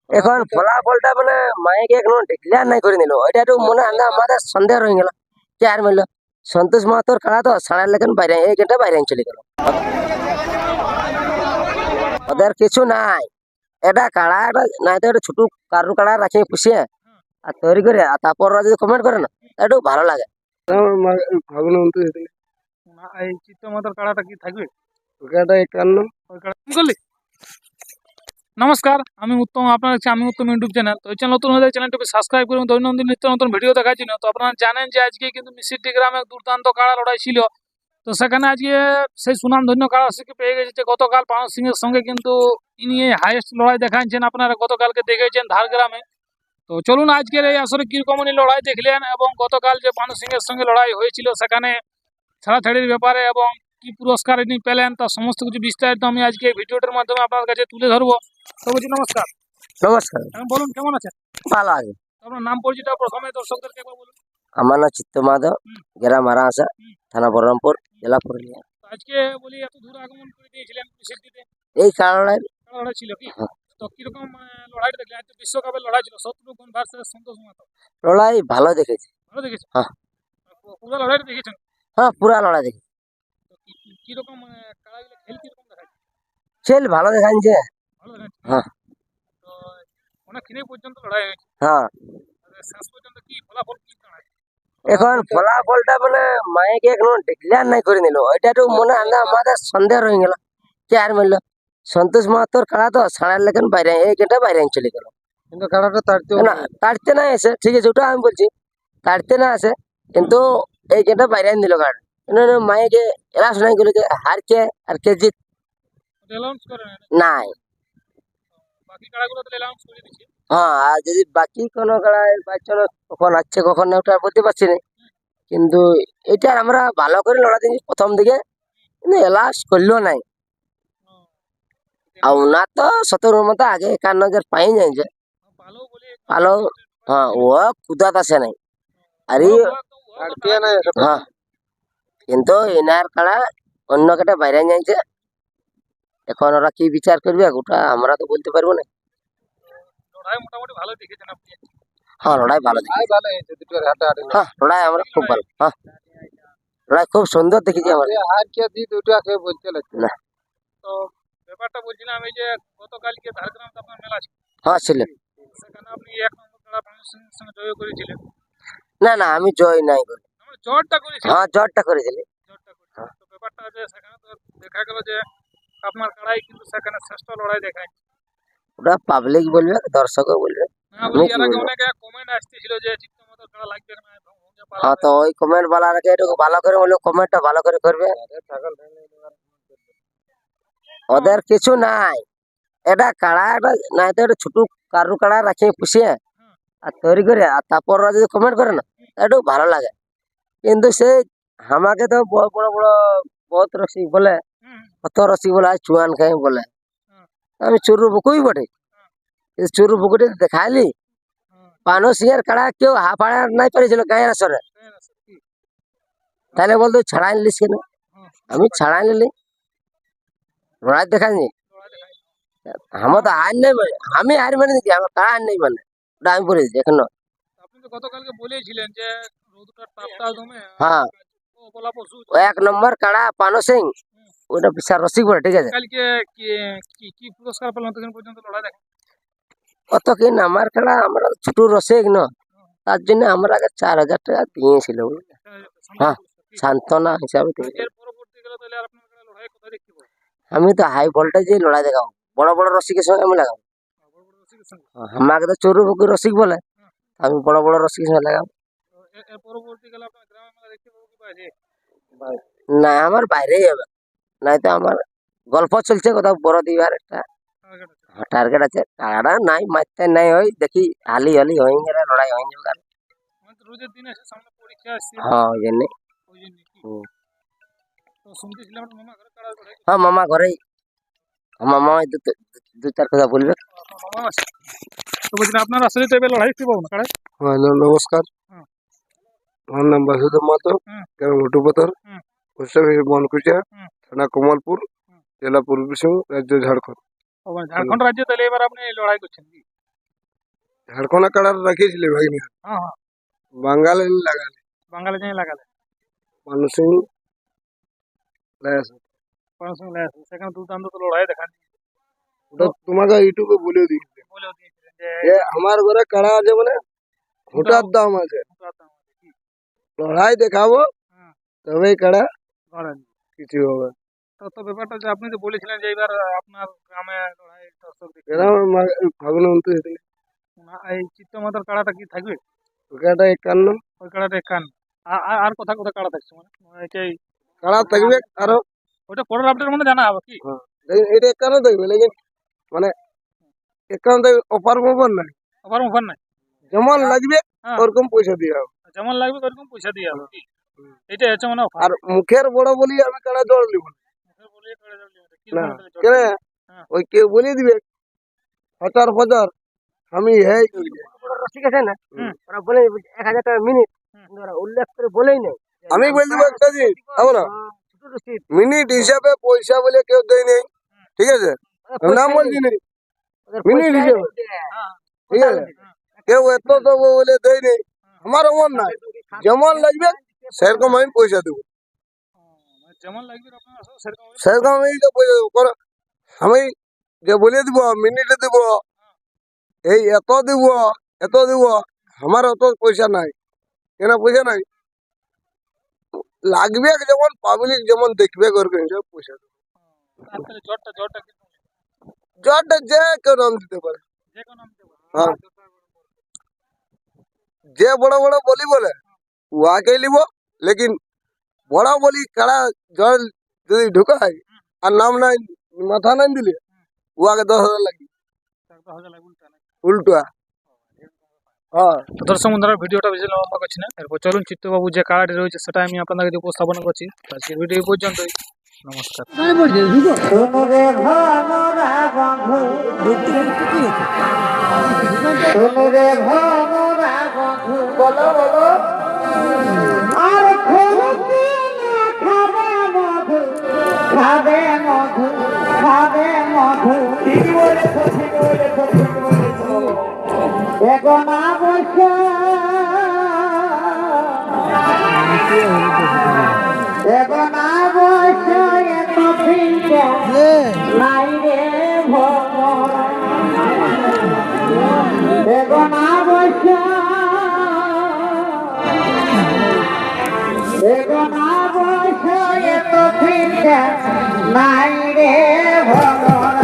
এখন ফলাফলটা মানে মাইকে এখনো ডিক্লেয়ার নাই করে নিল, ওইটা একটু মনে আমাদের সন্দেহ রয়ে গেল। কে আর মিলল? সন্তোষ মাহাতোর খেলা তো সাড়ার লেখেন বাইরে, এই গেটটা বাইরে চলে গেল। ওদের কিছু নাই, এটা কাড়া একটা নাই তো একটা ছোট কারু কাড়া রাখি পুষিয়ে আর তৈরি করে, আর তারপর ওরা যদি কমেন্ট করে না, একটু ভালো লাগে। এই চিত্তমাতার কাড়াটা কি থাকবে? ওই করলি? নমস্কার, আমি উত্তম, আপনার হচ্ছে আমি উত্তম ইউটিউব চ্যানেল। তো এই চ্যানেল নতুন হলে চ্যানেলটাকে সাবস্ক্রাইব করুন দৈনন্দিন নিত্য নতুন ভিডিও দেখার জন্য। তো আপনারা জানেন যে আজকে কিন্তু মিসিডি গ্রামে দুর্দান্ত কাড়া লড়াই ছিল। তো সেখানে আজকে সেই সুনামধন্য কাড়া সিংকে পেয়ে গেছে যে গতকাল পানস সিং এর সঙ্গে কিন্তু ইনি হাইয়েস্ট লড়াই দেখাচ্ছেন, আপনারা গতকালকে দেখেছেন ধারগ্রামে। তো চলুন আজকের এই আসরে কিরকম উনি লড়াই দেখলেন এবং গতকাল যে পানস সিং এর সঙ্গে লড়াই হয়েছিল সেখানে ছাড়াছাড়ির ব্যাপারে এবং কি পুরস্কার ইনি পেলেন তার সমস্ত কিছু বিস্তারিত আমি আজকে এই ভিডিওটার মাধ্যমে আপনার কাছে তুলে ধরবো। তো বলছি নমস্কার। নমস্কার। বলুন কেমন আছেন? ভালো আছে। আপনার নাম পরিচয়টা প্রথমে দর্শকদেরকে একবার বলুন। আমার নাম চিত্ত মাধব, গ্রাম মারাহাসা, থানা বহরমপুর, জেলা পুরুলিয়া। আজকে বলি এত দূর আগমন করে দিয়েছিলেন সিদ্ধিতে, এই কারণে লড়াই ছিল কি? তো কিরকম লড়াইটা দেখলেন? আজ তো বিশ্বকাপের লড়াই ছিল, শত্রুঘ্ন ভার্সেস সন্তোষ মাহাতো। লড়াই ভালো দেখেছি। ভালো দেখেছেন? হ্যাঁ। পুরো লড়াইটা দেখেছেন? হ্যাঁ, পুরা লড়াই দেখেছি। তো কিরকম খেলাগুলো খেল কিরকম দেখাচ্ছে? খেল ভালো দেখাচ্ছে। ভালো দেখাচ্ছে? হ্যাঁ। তো অনেকক্ষণই পর্যন্ত লড়াই হয়েছে। হ্যাঁ। শেষ পর্যন্ত কি ফলাফল কি দাঁড়ায়? এখন ফলাফলটা মানে মাইকে এখনো ডিক্লেয়ার নাই করে নিল, ওইটা একটু মনে আমাদের সন্দেহ রয়ে গেল। কে আর মিলল? সন্তোষ মাহাতোর খেলা তো সাড়ার লেখেন বাইরে, এই গেটটা বাইরে চলে গেল। কিন্তু খেলাটা না, তাড়তে না এসে, ঠিক আছে ওটা আমি বলছি, তাড়তে না আসে কিন্তু এই গেটটা বাইরে দিল কারণ মাইকে এরা শোনাই গেল যে হার কে আর কে জিত অ্যালাউন্স করে না? নাই। বাকি খেলাগুলো তো অ্যালাউন্স করে দিচ্ছে। হ্যাঁ, আর যদি বাকি কোনো খেলায় বাচ্চারা কখন আসছে কখন না ওটা বলতে পারছি না, কিন্তু এটা আমরা ভালো করে লড়া দিয়েছি প্রথম দিকে, কিন্তু এলাস করলো নাই। আর ওনার তো 17 মতো আগে 51,000 পাই যাইছে ভালো বলে ভালো। হ্যাঁ, ও কুদাত আসে নাই। আর হ্যাঁ, কিন্তু এনার কাড়া অন্য কেটে বাইরে যাইছে। এখন ওরা কি বিচার করবে ওটা আমরা তো বলতে পারবো না। লড়াই মোটামুটি ভালো দেখেছেন আপনি? হ্যাঁ, লড়াই ভালো দেখেছি। হ্যাঁ, লড়াই আমরা খুব ভালো। হ্যাঁ, লড়াই খুব সুন্দর দেখেছি আমরা। না। তো ব্যাপারটা বলছিলাম এই যে গতকালকে ঝাড়গ্রাম আপনার মেলা ছিল, হ্যাঁ ছিল। সেখানে আপনি 1 নম্বর খেলা পাকিস্তানের সঙ্গে জয় করেছিলেন। না না, আমি জয় নাই করি। আমরা জয়টা করেছিলেন? হ্যাঁ, জয়টা করেছিলি। জয়টা করেছিলেন। তো ব্যাপারটা যে সেখানে তো দেখা গেল যে আপনার লড়াই কিন্তু সেখানে শ্রেষ্ঠ লড়াই দেখায়। ওটা পাবলিক বলবে, দর্শকও বলবে। না বলি এর আগে অনেক কমেন্ট আসছিল যে চিত্তমাতার খেলা লাগবে না। হ্যাঁ, তো ওই কমেন্ট বালাকে একটু ভালো করে বললো, কমেন্টটা ভালো করে করবে। ওদের কিছু নাই, এটা কাড়া একটা নাই তো একটা ছোট কারু কাড়া রাখি পুষিয়ে আর তৈরি করে, আর তারপর ওরা যদি কমেন্ট করে না, একটু ভালো লাগে। কিন্তু সেই আমাকে তো বড় বড় বড় বহুত রসিক বলে, কত রসিক বলে আজ চুয়ান খাই বলে। আমি চুরু বুকুই বটে, চুরু বুকুটি দেখাইলি পানো সিংহের কাড়া কেউ হাফাড়া নাই পেরেছিল গায়ের আসরে, তাহলে বলতো ছাড়াই নিলিস কেন? আমি ছাড়াই নিলি, লড়াই দেখাইনি। আমার তো হার নেই মানে, আমি হার মানে দেখি আমার কাড়া হার নেই মানে, ওটা আমি বলে দিচ্ছি এখন। আপনি তো গতকালকে বলেছিলেন যে রোদটার তাপটা দমে হ্যাঁ, বলা পশু 1 নম্বর কাড়া পানো সিং, ওটা বিশাল রসিক বলে, ঠিক আছে। কালকে কি পুরস্কার পেলেন ততদিন পর্যন্ত লড়াই দেখেন? অত কি আমার কাড়া, আমরা ছোট রসিক না, তার জন্য আমরা আগে 4,000 টাকা দিয়েছিল। হ্যাঁ, সান্ত্বনা হিসাবে দিয়েছিল। এর পরবর্তী গেলে তাহলে আর আপনার লড়াই কোথায় দেখতে পাবো? আমি তো হাই ভোল্টেজে লড়াই দেখাবো, বড় বড় রসিকের সঙ্গে আমি লাগাবো। বড় বড় রসিকের সঙ্গে? আমাকে তো চোরু বুকু রসিক বলে, আমি বড় বড় রসিকের সঙ্গে লাগাবো। তো এর পরবর্তী গেলে আপনার গ্রামের মেলা দেখতে পাবো কি পাইছে? না, আমার বাইরেই যাবে, নাই তো আমার গল্প চলছে কোথাও বড় দিবার একটা টার্গেট আছে। কাড়া নাই মারতে নাই, হয় দেখি হালি হালি হয়ে গেলে লড়াই হয়ে যাবে। রোজের দিন এসে সামনে পরীক্ষা আসছে, হ্যাঁ, ওই জন্য। ওই জন্য কি? তো শুনতেছিলাম আপনার মামা ঘরে কাড়া লড়াই করছে। হ্যাঁ, মামা ঘরেই, মামা ওই দু চার কথা বলবে। মামা আছে। তো বলছিলাম আপনার আসলে তো এবার লড়াই দেখতে পাবো না কাড়াই? নমস্কার, আমার নাম বাসুদেব মাহাতো, গ্রাম ভটুপাথর, পোস্ট অফিস বনকুচিয়া, থানা কমলপুর, জেলা পূর্ব সিংভূম, রাজ্য ঝাড়খণ্ড। ঝাড়খণ্ড রাজ্যে তাহলে এবার আপনি লড়াই করছেন কি? ঝাড়খন্ড কাড়ার রাখিয়েছিলি ভাগিনী হ্যাঁ হ্যাঁ বাঙালি লাগালে বাঙালি যাই লাগালে মানুষ সিং লাগাছে। কোন সঙ্গে লাগালে সেখানে দুর্দান্ত তো লড়াই দেখা ওটা তোমাকে ইউটিউবে বলে দিই বলেও দিয়েছিলেন যে যে আমার ঘরে কাড়া আছে মানে ঘোটার দাম আছে, লড়াই দেখাবো হ্যাঁ। তবেই কাড়া লড়াই কিছু হবে। তো ব্যাপারটা যে আপনি যে বলেছিলেন যে এবার আপনার গ্রামে লড়াই দর্শক দেখতে এরকম ফাগুন 29 দিনে এই চিত্তমাতার কাড়াটা কি থাকবে ওখানটা 51 ওই কাড়াটা কান আর কোথায় কোথায় কাড়া থাকছে মানে এটাই কাড়া থাকবে আরো। ওটা পরের আপডেট মানে জানা হবে কি এটা 51 থাকবে লেকিন মানে 51 থেকে অফার মোবাইল নাই, আবার অফার নাই যেমন লাগবে হ্যাঁ। ওরকম পয়সা দিয়ে হবে। যেমন লাগবে ওরকম পয়সা দিয়ে হবে কি এটা হচ্ছে মানে অফার আর মুখের বড় বলি আমি কাড়া জোর নিব না। না কেন ওই কেউ বলে দিবে হাজার হাজার আমি হ্যাঁ ঠিক আছে না ওরা বলে 1000 টাকা মিনিট ওরা উল্লেখ করে বলেই নাই আমি বলে দেবো একটা জিনিস হবে না, ছোট রসিদ মিনিট হিসাবে পয়সা বলে কেউ দেয় নেই, ঠিক আছে আমি নাম বলছি না, মিনিট হিসাবে ঠিক আছে কেউ এত দেবো বলে দেয় নেই, আমার এমন নাই, যেমন লাগবে সেরকম আমি পয়সা দেবো, যেমন লাগবে আপনার সেরকম সেরকম আমি যে পয়সা দেবো। আমি যে বলে দিব মিনিটে দিব এই এত দিব আমার অত পয়সা নাই, কেন পয়সা নাই লাগবে যেমন পাবলিক যেমন দেখবে করবে হিসাবে পয়সা দেবো। তারপরে জটটা কি জটটা যে কেউ নাম দিতে পারে, যে কোনো নাম দেবো হ্যাঁ যে বড় বড় বলি বলে উহাকে লিব, লেকিন বড় বলি কাড়া জল যদি ঢুকায় আর নাম নাই মাথা নাই দিলে উহাকে 10,000 লাগবে 10,000 লাগবে উল্টা নাকি? উল্টা। হ্যাঁ তো দর্শক বন্ধুরা ভিডিওটা বেশি লম্বা করছি না, এরপর চলুন চিত্তবাবু যে কার্ডটি রয়েছে সেটা আমি আপনাদের কাছে উপস্থাপনা করছি। আজকের ভিডিও এই পর্যন্তই, নমস্কার। খাবে মধু খাবে মধু এগোনা বসে এগোনা বসে এত ফিরতে নাই রে ভগবান এগোনা বসে এগোনা বসে এত ফিরতে নাই রে ভগবান